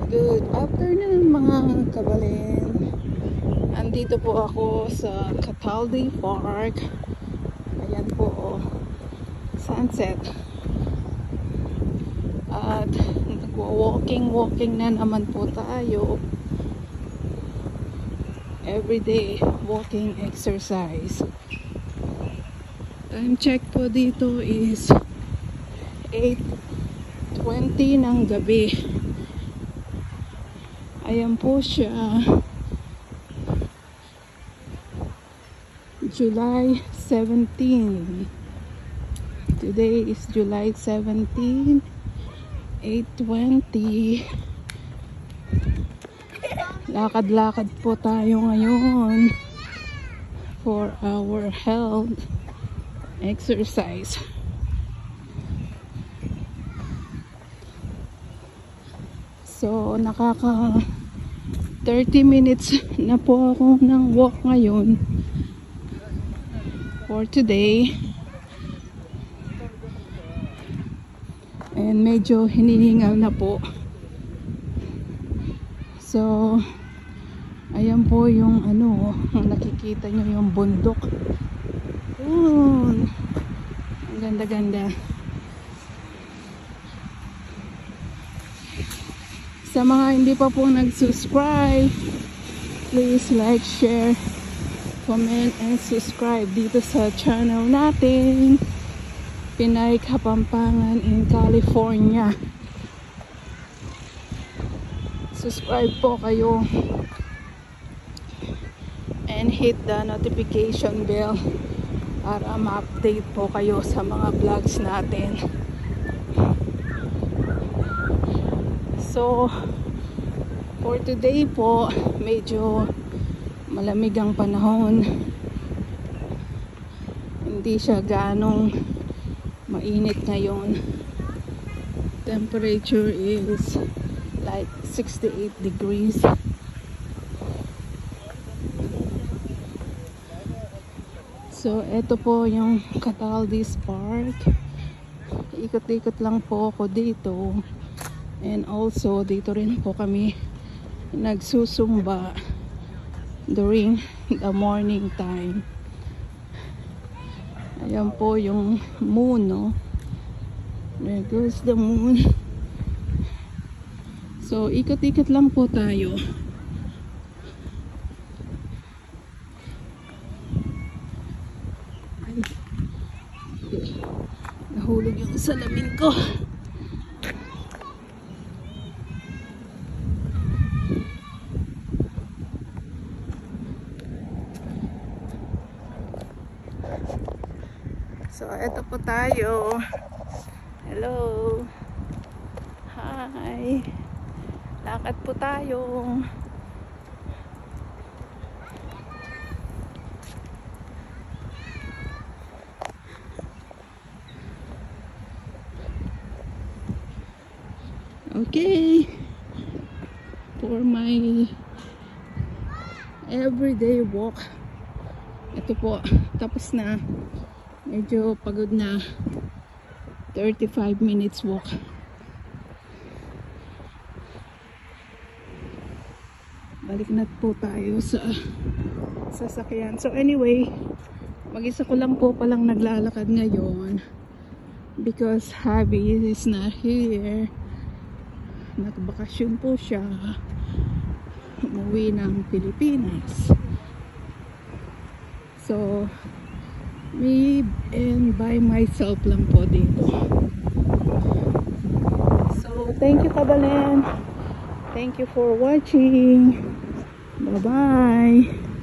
Good afternoon mga kabalin. Andito po ako sa Cataldi Park. Ayan po oh, sunset. At nagwa-walking na naman po tayo. Everyday walking exercise. Time check po dito is 8:20 ng gabi. Ayan po siya. July 17. Today is July 17, 8:20. Lakad-lakad po tayo ngayon for our health exercise. So, nakaka 30 minutes na po ako ng walk ngayon for today. And medyo hinihingal na po. So, ayan po yung nakikita nyo yung bundok. Ang ganda-ganda. Sa mga hindi pa po nag-subscribe, please like, share, comment, and subscribe dito sa channel natin, Pinay Kapampangan in California. Subscribe po kayo and hit the notification bell para ma-update po kayo sa mga vlogs natin. So, for today po, medyo malamig ang panahon. Hindi siya ganong mainit ngayon. Temperature is like 68 degrees. So, eto po yung Cataldi's Park. Ikot-ikot lang po ako dito. And also, dito rin po kami nagsusumba during the morning time. Ayan po yung moon, no? There goes the moon. So, ikot-ikot lang po tayo. Ay, nahulog yung salamin ko. So, eto po tayo. Hello. Hi. Lakad po tayo. Okay. For my everyday walk. Ito po. Tapos na. Medyo pagod na. 35 minutes walk. Balik na po tayo sa sasakyan. So anyway, mag-isa ko lang po palang naglalakad ngayon because Javi is not here. Nagbakasyon po siya. Umuwi ng Pilipinas. So me and by myself lang po dito. So, thank you kabalin. Thank you for watching. Bye-bye.